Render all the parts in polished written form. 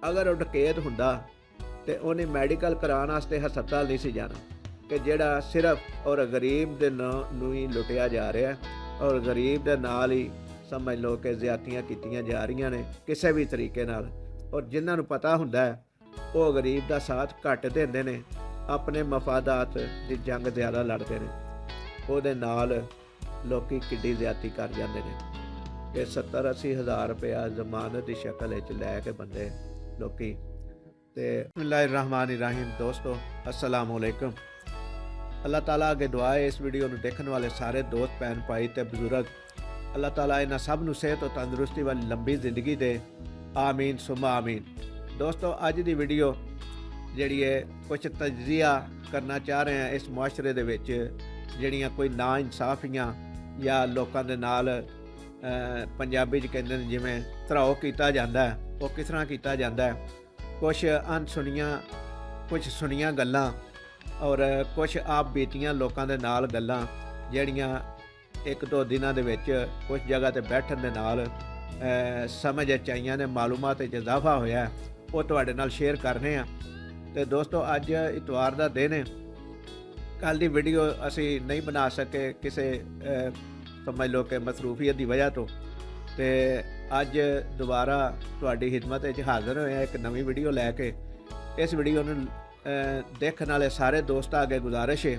ਅਗਰ ਉਹ ਡਕੈਤ ਹੁੰਦਾ ਤੇ ਉਹਨੇ ਮੈਡੀਕਲ ਕਰਾਉਣ ਵਾਸਤੇ ਹਸਪਤਾਲ ਨਹੀਂ ਸੀ ਜਾਣਾ, ਕਿ ਜਿਹੜਾ ਸਿਰਫ ਔਰ ਗਰੀਬ ਦੇ ਨੂੰ ਹੀ ਲੁੱਟਿਆ ਜਾ ਰਿਹਾ ਔਰ ਗਰੀਬ ਦੇ ਨਾਲ ਹੀ ਸਮਝ ਲਓ ਕਿ ਜ਼ਿਆਦਤੀਆਂ ਕੀਤੀਆਂ ਜਾ ਰਹੀਆਂ ਨੇ ਕਿਸੇ ਵੀ ਤਰੀਕੇ ਨਾਲ। ਔਰ ਜਿਨ੍ਹਾਂ ਨੂੰ ਪਤਾ ਹੁੰਦਾ ਹੈ ਉਹ ਗਰੀਬ ਦਾ ਸਾਥ ਘੱਟ ਦਿੰਦੇ ਨੇ, ਆਪਣੇ ਮਫਾਦਾਤ ਦੀ ਜੰਗ ਜ਼ਿਆਦਾ ਲੜਦੇ ਨੇ, ਉਹਦੇ ਨਾਲ ਲੋਕੀ ਕਿੱਡੀ ਜ਼ਿਆਦਤੀ ਕਰ ਜਾਂਦੇ ਨੇ ਕਿ 70-80 ਹਜ਼ਾਰ ਰੁਪਇਆ ਜ਼ਮਾਨਤ ਦੀ ਸ਼ਕਲ ਵਿੱਚ ਲੈ ਕੇ ਬੰਦੇ ਲੋਕੀ। ਤੇ ਬਿਸਮਿल्लाहिर्रहमानिर्रहीम। दोस्तों अस्सलाम वालेकुम। अल्लाह ताला अगे दुआ है इस वीडियो ਨੂੰ ਦੇਖਣ ਵਾਲੇ ਸਾਰੇ ਦੋਸਤ ਭੈਣ ਭਾਈ ਤੇ ਬਜ਼ੁਰਗ, ਅੱਲਾਹ ਤਾਲਾ ਇਹਨਾਂ ਸਭ ਨੂੰ ਸਿਹਤ ਤੇ ਤੰਦਰੁਸਤੀ ਵਾਲੀ ਲੰਬੀ ਜ਼ਿੰਦਗੀ ਦੇ, ਆਮੀਨ ਸੁਮਾ ਆਮੀਨ। ਦੋਸਤੋ ਅੱਜ ਦੀ ਵੀਡੀਓ ਜਿਹੜੀ ਹੈ ਕੁਝ ਤਜਜ਼ੀਆ ਕਰਨਾ ਚਾਹ ਰਹੇ ਹਾਂ ਇਸ ਮੁਆਸ਼ਰੇ ਦੇ ਵਿੱਚ ਜਿਹੜੀਆਂ ਕੋਈ ਨਾ ਇਨਸਾਫੀਆਂ ਜਾਂ ਲੋਕਾਂ ਦੇ ਨਾਲ ਪੰਜਾਬੀ 'ਚ ਕਹਿੰਦੇ ਨੇ ਜਿਵੇਂ ਧਰਾਓ ਕੀਤਾ ਜਾਂਦਾ ਹੈ, ਉਹ ਕਿਸ ਤਰ੍ਹਾਂ ਕੀਤਾ ਜਾਂਦਾ ਹੈ। ਕੁਛ ਅਣਸੁਣੀਆਂ ਕੁਛ ਸੁਣੀਆਂ ਗੱਲਾਂ ਔਰ ਕੁਛ ਆਪ ਬੀਤੀਆਂ ਲੋਕਾਂ ਦੇ ਨਾਲ ਗੱਲਾਂ ਜਿਹੜੀਆਂ ਇੱਕ ਦੋ ਦਿਨਾਂ ਦੇ ਵਿੱਚ ਕੁਛ ਜਗ੍ਹਾ 'ਤੇ ਬੈਠਣ ਦੇ ਨਾਲ ਸਮਝ ਆਈਆਂ ਨੇ, ਮਾਲੂਮਾਤ 'ਚ ਇਜ਼ਾਫਾ ਹੋਇਆ, ਉਹ ਤੁਹਾਡੇ ਨਾਲ ਸ਼ੇਅਰ ਕਰਨੇ ਆ। ਤੇ ਦੋਸਤੋ ਅੱਜ ਇਤਵਾਰ ਦਾ ਦਿਨ ਹੈ, ਕੱਲ੍ਹ ਦੀ ਵੀਡੀਓ ਅਸੀਂ ਨਹੀਂ ਬਣਾ ਸਕੇ ਕਿਸੇ ਸਮਝ ਲਓ ਕਿ ਮਸਰੂਫੀਅਤ ਦੀ ਵਜ੍ਹਾ ਤੋਂ, ਤੇ ਅੱਜ ਦੁਬਾਰਾ ਤੁਹਾਡੀ ਖਿਦਮਤ ਵਿੱਚ ਹਾਜ਼ਰ ਹੋਏ ਹਾਂ ਇੱਕ ਨਵੀਂ ਵੀਡੀਓ ਲੈ ਕੇ। ਇਸ ਵੀਡੀਓ ਨੂੰ ਦੇਖਣ ਵਾਲੇ ਸਾਰੇ ਦੋਸਤਾਂ ਅੱਗੇ ਗੁਜ਼ਾਰਿਸ਼ ਹੈ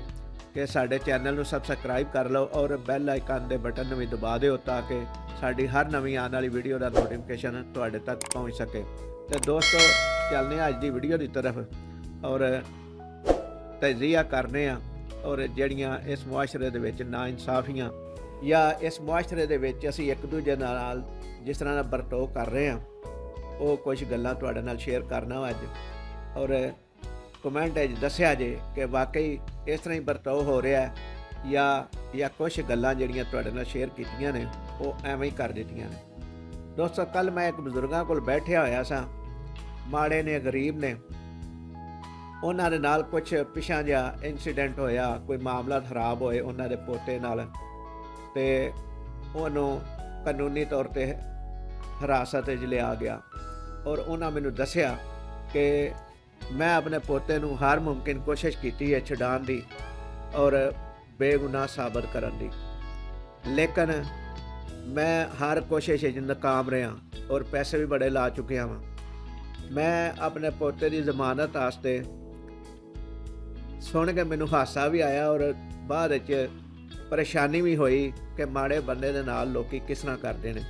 ਕਿ ਸਾਡੇ ਚੈਨਲ ਨੂੰ ਸਬਸਕ੍ਰਾਈਬ ਕਰ ਲਓ ਔਰ ਬੈਲ ਆਈਕਨ ਦੇ ਬਟਨ ਨੂੰ ਵੀ ਦਬਾ ਦਿਓ ਤਾਂ ਕਿ ਸਾਡੀ ਹਰ ਨਵੀਂ ਆਉਣ ਵਾਲੀ ਵੀਡੀਓ ਦਾ ਨੋਟੀਫਿਕੇਸ਼ਨ ਤੁਹਾਡੇ ਤੱਕ ਪਹੁੰਚ ਸਕੇ। ਤੇ ਦੋਸਤੋ ਚੱਲਦੇ ਹਾਂ ਅੱਜ ਦੀ ਵੀਡੀਓ ਦੀ ਤਰਫ ਔਰ ਤਜਜ਼ੀਆ ਕਰਨੇ ਆ ਔਰ ਜਿਹੜੀਆਂ ਇਸ ਮੁਆਸ਼ਰੇ ਦੇ ਵਿੱਚ ਨਾ ਇਨਸਾਫੀਆਂ ਜਾਂ ਇਸ ਮੁਆਸ਼ਰੇ ਦੇ ਵਿੱਚ ਅਸੀਂ ਇੱਕ ਦੂਜੇ ਨਾਲ ਜਿਸ ਤਰ੍ਹਾਂ ਦਾ ਵਰਤਾਓ ਕਰ ਰਹੇ ਹਾਂ ਉਹ ਕੁਝ ਗੱਲਾਂ ਤੁਹਾਡੇ ਨਾਲ ਸ਼ੇਅਰ ਕਰਨਾ ਅੱਜ, ਔਰ ਕਮੈਂਟ ਵਿੱਚ ਦੱਸਿਆ ਜੇ ਕਿ ਵਾਕਈ ਇਸ ਤਰ੍ਹਾਂ ਹੀ ਵਰਤਾਓ ਹੋ ਰਿਹਾ ਜਾਂ ਕੁਝ ਗੱਲਾਂ ਜਿਹੜੀਆਂ ਤੁਹਾਡੇ ਨਾਲ ਸ਼ੇਅਰ ਕੀਤੀਆਂ ਨੇ ਉਹ ਐਵੇਂ ਹੀ ਕਰ ਦਿੱਤੀਆਂ ਨੇ। ਦੋਸਤੋ ਕੱਲ੍ਹ ਮੈਂ ਇੱਕ ਬਜ਼ੁਰਗਾਂ ਕੋਲ ਬੈਠਿਆ ਹੋਇਆ ਸਾਂ, ਮਾੜੇ ਨੇ ਗਰੀਬ ਨੇ, ਉਹਨਾਂ ਦੇ ਨਾਲ ਕੁਝ ਪਿਛਾਂ ਜਿਹਾ ਇੰਸੀਡੈਂਟ ਹੋਇਆ, ਕੋਈ ਮਾਮਲਾ ਖਰਾਬ ਹੋਏ ਉਹਨਾਂ ਦੇ ਪੋਤੇ ਨਾਲ, ਤੇ ਉਹਨੂੰ ਕਾਨੂੰਨੀ ਤੌਰ 'ਤੇ ਹਿਰਾਸਤ ਵਿੱਚ ਲਿਆ ਗਿਆ ਔਰ ਉਹਨਾਂ ਮੈਨੂੰ ਦੱਸਿਆ ਕਿ ਮੈਂ ਆਪਣੇ ਪੋਤੇ ਨੂੰ ਹਰ ਮੁਮਕਿਨ ਕੋਸ਼ਿਸ਼ ਕੀਤੀ ਹੈ ਛਡਾਉਣ ਦੀ ਔਰ ਬੇਗੁਨਾਹ ਸਾਬਤ ਕਰਨ ਦੀ, ਲੇਕਿਨ ਮੈਂ ਹਰ ਕੋਸ਼ਿਸ਼ ਵਿੱਚ ਨਾਕਾਮ ਰਿਹਾ ਔਰ ਪੈਸੇ ਵੀ ਬੜੇ ਲਾ ਚੁੱਕਿਆ ਵਾਂ। ਮੈਂ ਆਪਣੇ ਪੋਤੇ ਦੀ ਜ਼ਮਾਨਤ ਵਾਸਤੇ ਸੁਣ ਕੇ ਮੈਨੂੰ ਹਾਸਾ ਵੀ ਆਇਆ ਔਰ ਬਾਅਦ ਵਿੱਚ ਪਰੇਸ਼ਾਨੀ ਵੀ ਹੋਈ ਕਿ ਮਾੜੇ ਬੰਦੇ ਦੇ ਨਾਲ ਲੋਕੀ ਕਿਸ ਤਰ੍ਹਾਂ ਕਰਦੇ ਨੇ।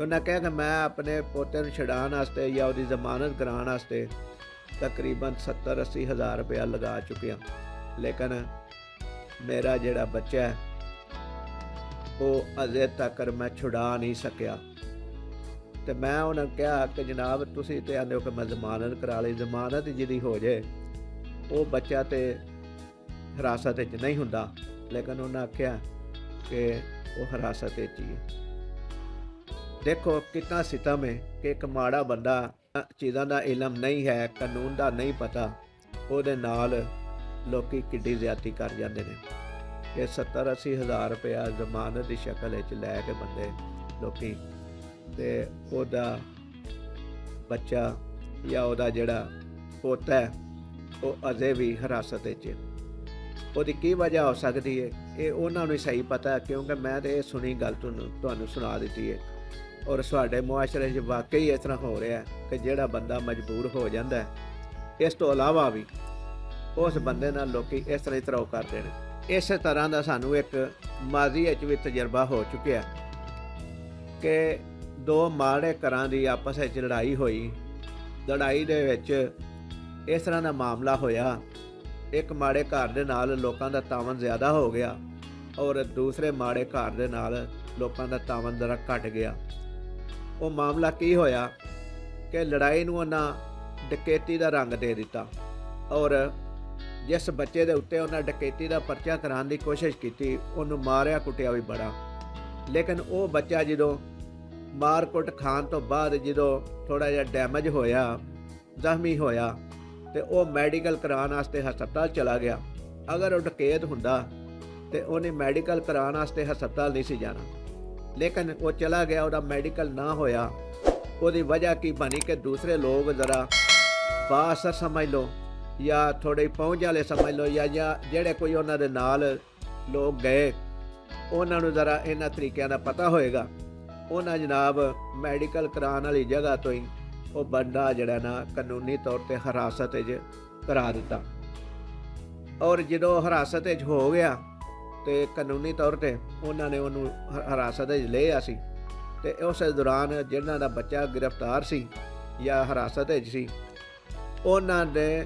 ਉਹਨਾਂ ਕਿਹਾ ਕਿ ਮੈਂ ਆਪਣੇ ਪੋਤੇ ਨੂੰ ਛਡਾਉਣ ਵਾਸਤੇ ਜਾਂ ਉਹਦੀ ਜ਼ਮਾਨਤ ਕਰਾਉਣ ਵਾਸਤੇ ਤਕਰੀਬਨ 70-80 ਹਜ਼ਾਰ ਰੁਪਇਆ ਲਗਾ ਚੁੱਕਿਆ, ਲੇਕਿਨ ਮੇਰਾ ਜਿਹੜਾ ਬੱਚਾ ਹੈ ਉਹ ਅਜੇ ਤੱਕ ਮੈਂ ਛੁਡਾ ਨਹੀਂ ਸਕਿਆ। ਤੇ ਮੈਂ ਉਹਨਾਂ ਨੂੰ ਕਿਹਾ ਕਿ ਜਨਾਬ ਤੁਸੀਂ ਤੇ ਆਂਦੇ ਹੋ ਕਿ ਮੈਂ ਜ਼ਮਾਨਤ ਕਰਾ ਲਈ, ਜ਼ਮਾਨਤ ਜਿਹਦੀ ਹੋ ਜਾਏ ਉਹ ਬੱਚਾ ਤੇ ਹਿਰਾਸਤ ਵਿੱਚ ਨਹੀਂ ਹੁੰਦਾ, ਲੇਕਿਨ ਉਹਨਾਂ ਆਖਿਆ ਕਿ ਉਹ ਹਿਰਾਸਤ ਵਿੱਚ ਹੀ ਹੈ। ਦੇਖੋ ਕਿੰਨਾ ਸਿਤਮ ਹੈ ਕਿ ਇੱਕ ਮਾੜਾ ਬੰਦਾ ਚੀਜ਼ਾਂ ਦਾ ਇਲਮ ਨਹੀਂ ਹੈ, ਕਾਨੂੰਨ ਦਾ ਨਹੀਂ ਪਤਾ, ਉਹਦੇ ਨਾਲ ਲੋਕੀ ਕਿੱਡੀ ਜ਼ਿਆਦਤੀ ਕਰ ਜਾਂਦੇ ਨੇ ਕਿ 70-80 ਹਜ਼ਾਰ ਰੁਪਇਆ ਜ਼ਮਾਨਤ ਦੀ ਸ਼ਕਲ ਵਿੱਚ ਲੈ ਕੇ ਬੰਦੇ ਲੋਕੀ, ਤੇ ਉਹਦਾ ਬੱਚਾ ਜਾਂ ਉਹਦਾ ਜਿਹੜਾ ਪੋਤਾ ਹੈ ਉਹ ਅਜੇ ਵੀ ਹਿਰਾਸਤ ਵਿੱਚ ਹੈ। ਉਹਦੀ ਕੀ ਵਜ੍ਹਾ ਹੋ ਸਕਦੀ ਹੈ ਇਹ ਉਹਨਾਂ ਨੂੰ ਹੀ ਸਹੀ ਪਤਾ, ਕਿਉਂਕਿ ਮੈਂ ਤਾਂ ਇਹ ਸੁਣੀ ਗੱਲ ਤੁਹਾਨੂੰ ਸੁਣਾ ਦਿੱਤੀ ਹੈ ਔਰ ਸਾਡੇ ਮੁਆਸ਼ਰੇ 'ਚ ਵਾਕਈ ਇਸ ਤਰ੍ਹਾਂ ਹੋ ਰਿਹਾ ਕਿ ਜਿਹੜਾ ਬੰਦਾ ਮਜਬੂਰ ਹੋ ਜਾਂਦਾ ਹੈ, ਇਸ ਤੋਂ ਇਲਾਵਾ ਵੀ ਉਸ ਬੰਦੇ ਨਾਲ ਲੋਕੀ ਇਸ ਤਰ੍ਹਾਂ ਹੀ ਧਰਾਓ ਕਰਦੇ ਨੇ। ਇਸੇ ਤਰ੍ਹਾਂ ਦਾ ਸਾਨੂੰ ਇੱਕ ਮਾਜ਼ੀ ਵਿੱਚ ਵੀ ਤਜਰਬਾ ਹੋ ਚੁੱਕਿਆ ਕਿ ਦੋ ਮਾੜੇ ਘਰਾਂ ਦੀ ਆਪਸ ਵਿੱਚ ਲੜਾਈ ਹੋਈ। ਲੜਾਈ ਦੇ ਵਿੱਚ ਇਸ ਤਰ੍ਹਾਂ ਦਾ ਮਾਮਲਾ ਹੋਇਆ, ਇੱਕ ਮਾੜੇ ਘਰ ਦੇ ਨਾਲ ਲੋਕਾਂ ਦਾ ਤਾਵਨ ਜ਼ਿਆਦਾ ਹੋ ਗਿਆ ਔਰ ਦੂਸਰੇ ਮਾੜੇ ਘਰ ਦੇ ਨਾਲ ਲੋਕਾਂ ਦਾ ਤਾਵਨ ਜ਼ਰਾ ਘਟ ਗਿਆ। ਉਹ ਮਾਮਲਾ ਕੀ ਹੋਇਆ ਕਿ ਲੜਾਈ ਨੂੰ ਉਹਨਾਂ ਡਕੈਤੀ ਦਾ ਰੰਗ ਦੇ ਦਿੱਤਾ ਔਰ ਜਿਸ ਬੱਚੇ ਦੇ ਉੱਤੇ ਉਹਨਾਂ ਡਕੈਤੀ ਦਾ ਪਰਚਾ ਕਰਾਉਣ ਦੀ ਕੋਸ਼ਿਸ਼ ਕੀਤੀ ਉਹਨੂੰ ਮਾਰਿਆ ਕੁੱਟਿਆ ਵੀ ਬੜਾ, ਲੇਕਿਨ ਉਹ ਬੱਚਾ ਜਦੋਂ ਮਾਰ ਕੁੱਟ ਖਾਣ ਤੋਂ ਬਾਅਦ ਜਦੋਂ ਥੋੜ੍ਹਾ ਜਿਹਾ ਡੈਮੇਜ ਹੋਇਆ, ਜ਼ਖਮੀ ਹੋਇਆ, ਤੇ ਉਹ ਮੈਡੀਕਲ ਕਰਾਉਣ ਵਾਸਤੇ ਹਸਪਤਾਲ ਚਲਾ ਗਿਆ। ਅਗਰ ਉਹ ਡਕੈਤ ਹੁੰਦਾ ਤੇ ਉਹਨੇ ਮੈਡੀਕਲ ਕਰਾਉਣ ਵਾਸਤੇ ਹਸਪਤਾਲ ਨਹੀਂ ਸੀ ਜਾਣਾ, ਲੇਕਿਨ ਉਹ ਚਲਾ ਗਿਆ, ਉਹਦਾ ਮੈਡੀਕਲ ਨਾ ਹੋਇਆ ਉਹਦੀ ਵਜ੍ਹਾ ਕੀ ਬਣੀ ਕਿ ਦੂਸਰੇ ਲੋਕ ਜ਼ਰਾ ਬਾਅਸਰ ਸਮਝ ਲਓ ਜਾਂ ਥੋੜ੍ਹੇ ਪਹੁੰਚ ਵਾਲੇ ਸਮਝ ਲਓ ਜਾਂ ਜਿਹੜੇ ਕੋਈ ਉਹਨਾਂ ਦੇ ਨਾਲ ਲੋਕ ਗਏ ਉਹਨਾਂ ਨੂੰ ਜ਼ਰਾ ਇਹਨਾਂ ਤਰੀਕਿਆਂ ਦਾ ਪਤਾ ਹੋਏਗਾ। ਉਹਨਾਂ ਜਨਾਬ ਮੈਡੀਕਲ ਕਰਾਉਣ ਵਾਲੀ ਜਗ੍ਹਾ ਤੋਂ ਹੀ ਉਹ ਬੰਦਾ ਜਿਹੜਾ ਨਾ ਕਾਨੂੰਨੀ ਤੌਰ 'ਤੇ ਹਿਰਾਸਤ 'ਚ ਕਰਾ ਦਿੱਤਾ। ਔਰ ਜਦੋਂ ਹਿਰਾਸਤ 'ਚ ਹੋ ਗਿਆ ਤੇ ਕਾਨੂੰਨੀ ਤੌਰ 'ਤੇ ਉਹਨਾਂ ਨੇ ਉਹਨੂੰ ਹਿਰਾਸਤ 'ਚ ਲਿਆ ਸੀ ਤੇ ਉਸ ਦੌਰਾਨ ਜਿਨ੍ਹਾਂ ਦਾ ਬੱਚਾ ਗ੍ਰਿਫਤਾਰ ਸੀ ਜਾਂ ਹਿਰਾਸਤ 'ਚ ਸੀ ਉਹਨਾਂ ਦੇ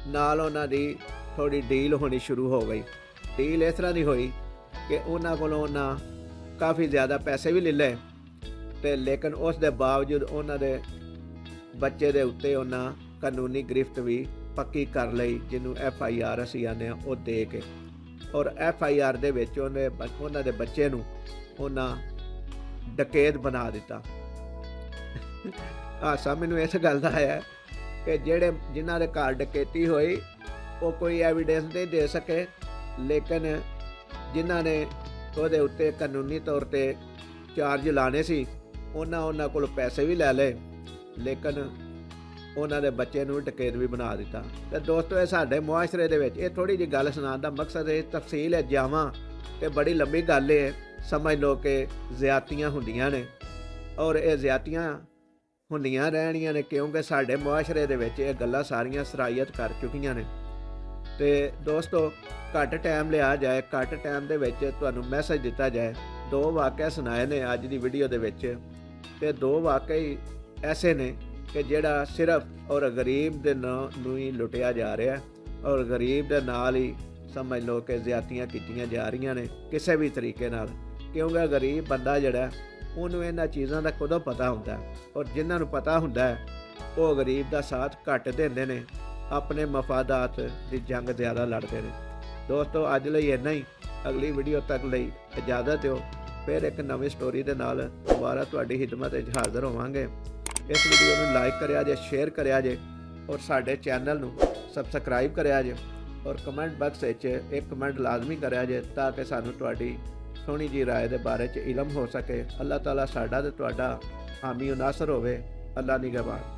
ਨਾਲ ਉਹਨਾਂ ਦੀ ਥੋੜ੍ਹੀ ਡੀਲ ਹੋਣੀ ਸ਼ੁਰੂ ਹੋ ਗਈ। ਡੀਲ ਇਸ ਤਰ੍ਹਾਂ ਦੀ ਹੋਈ ਕਿ ਉਹਨਾਂ ਕੋਲੋਂ ਉਹਨਾਂ ਕਾਫੀ ਜ਼ਿਆਦਾ ਪੈਸੇ ਵੀ ਲੈ ਲਏ ਤੇ ਲੇਕਿਨ ਉਸ ਦੇ ਬਾਵਜੂਦ ਉਹਨਾਂ ਦੇ ਬੱਚੇ ਦੇ ਉੱਤੇ ਉਹਨਾਂ ਕਾਨੂੰਨੀ ਗ੍ਰਿਫਤ ਵੀ ਪੱਕੀ ਕਰ ਲਈ, ਜਿਹਨੂੰ FIR ਅਸੀਂ ਆਉਂਦੇ ਹਾਂ ਉਹ ਦੇ ਕੇ। ਔਰ FIR ਦੇ ਵਿੱਚ ਉਹਨਾਂ ਦੇ ਬੱਚੇ ਨੂੰ ਉਹਨਾਂ ਡਕੈਤ ਬਣਾ ਦਿੱਤਾ। ਹਾਸਾ ਮੈਨੂੰ ਇਸ ਗੱਲ ਦਾ ਆਇਆ ਕਿ ਜਿਨ੍ਹਾਂ ਦੇ ਘਰ ਡਕੈਤੀ ਹੋਈ ਉਹ ਕੋਈ ਐਵੀਡੈਂਸ ਨਹੀਂ ਦੇ ਸਕੇ, ਲੇਕਿਨ ਜਿਨ੍ਹਾਂ ਨੇ ਉਹਦੇ ਉੱਤੇ ਕਾਨੂੰਨੀ ਤੌਰ 'ਤੇ ਚਾਰਜ ਲਾਣੇ ਸੀ ਉਹਨਾਂ ਕੋਲ ਪੈਸੇ ਵੀ ਲੈ ਲਏ, ਲੇਕਿਨ ਉਹਨਾਂ ਦੇ ਬੱਚੇ ਨੂੰ ਡਕੈਤ ਵੀ ਬਣਾ ਦਿੱਤਾ। ਤੇ ਦੋਸਤੋ, ਇਹ ਸਾਡੇ ਮੁਆਸ਼ਰੇ ਦੇ ਵਿੱਚ ਇਹ ਥੋੜ੍ਹੀ ਜਿਹੀ ਗੱਲ ਸੁਣਾਉਣ ਦਾ ਮਕਸਦ ਇਹ ਤਫਸੀਲ ਹੈ ਜਾਵਾਂ ਤੇ ਬੜੀ ਲੰਬੀ ਗੱਲ ਹੈ। ਸਮਝ ਲਓ ਕਿ ਜ਼ਿਆਦਤੀਆਂ ਹੁੰਦੀਆਂ ਨੇ ਔਰ ਇਹ ਜ਼ਿਆਦਤੀਆਂ ਹੁੰਦੀਆਂ ਰਹਿਣੀਆਂ ਨੇ, ਕਿਉਂਕਿ ਸਾਡੇ ਮੁਆਸ਼ਰੇ ਦੇ ਵਿੱਚ ਇਹ ਗੱਲਾਂ ਸਾਰੀਆਂ ਸਰਾਇਤ ਕਰ ਚੁੱਕੀਆਂ ਨੇ। ਤੇ ਦੋਸਤੋ, ਘੱਟ ਟਾਈਮ ਲਿਆ ਜਾਏ, ਘੱਟ ਟਾਈਮ ਦੇ ਵਿੱਚ ਤੁਹਾਨੂੰ ਮੈਸੇਜ ਦਿੱਤਾ ਜਾਏ। 2 ਵਾਕਿਆ ਸੁਣਾਏ ਨੇ ਅੱਜ ਦੀ ਵੀਡੀਓ ਦੇ ਵਿੱਚ ਤੇ 2 ਵਾਕਈ ਐਸੇ ਨੇ ਕਿ ਜਿਹੜਾ ਸਿਰਫ ਔਰ ਗਰੀਬ ਦੇ ਨੂੰ ਹੀ ਲੁੱਟਿਆ ਜਾ ਰਿਹਾ ਔਰ ਗਰੀਬ ਦੇ ਨਾਲ ਹੀ ਸਮਝ ਲਓ ਕਿ ਜ਼ਿਆਦਤੀਆਂ ਕੀਤੀਆਂ ਜਾ ਰਹੀਆਂ ਨੇ ਕਿਸੇ ਵੀ ਤਰੀਕੇ ਨਾਲ, ਕਿਉਂਕਿ ਗਰੀਬ ਬੰਦਾ ਜਿਹੜਾ ਉਹਨੂੰ ਇਹਨਾਂ ਚੀਜ਼ਾਂ ਦਾ ਕਦੋਂ ਪਤਾ ਹੁੰਦਾ ਔਰ ਜਿਨ੍ਹਾਂ ਨੂੰ ਪਤਾ ਹੁੰਦਾ ਉਹ ਗਰੀਬ ਦਾ ਸਾਥ ਘੱਟ ਦਿੰਦੇ ਨੇ, ਆਪਣੇ ਮਫਾਦਾਤ ਦੀ ਜੰਗ ਜ਼ਿਆਦਾ ਲੜਦੇ ਨੇ। ਦੋਸਤੋ, ਅੱਜ ਲਈ ਇੰਨਾ ਹੀ। ਅਗਲੀ ਵੀਡੀਓ ਤੱਕ ਲਈ ਇਜਾਜ਼ਤ ਦਿਓ। ਫਿਰ ਇੱਕ ਨਵੀਂ ਸਟੋਰੀ ਦੇ ਨਾਲ ਦੁਬਾਰਾ ਤੁਹਾਡੀ ਖਿਦਮਤ ਵਿੱਚ ਹਾਜ਼ਰ ਹੋਵਾਂਗੇ। ਇਸ ਵੀਡੀਓ ਨੂੰ ਲਾਈਕ ਕਰਿਆ ਜੇ, ਸ਼ੇਅਰ ਕਰਿਆ ਜੇ ਔਰ ਸਾਡੇ ਚੈਨਲ ਨੂੰ ਸਬਸਕ੍ਰਾਈਬ ਕਰਿਆ ਜੇ ਔਰ ਕਮੈਂਟ ਬਾਕਸ ਵਿੱਚ ਇੱਕ ਕਮੈਂਟ ਲਾਜ਼ਮੀ ਕਰਿਆ ਜੇ ਤਾਂ ਕਿ ਸਾਨੂੰ ਤੁਹਾਡੀ ਸੋਹਣੀ ਜੀ ਰਾਏ ਦੇ ਬਾਰੇ 'ਚ ਇਲਮ ਹੋ ਸਕੇ। ਅੱਲਾਹ ਤਾਲਾ ਸਾਡਾ ਤੇ ਤੁਹਾਡਾ ਹਾਮੀ ਨਾਸਰ ਹੋਵੇ। ਅੱਲਾ ਨਿਗਹਬਾਨ।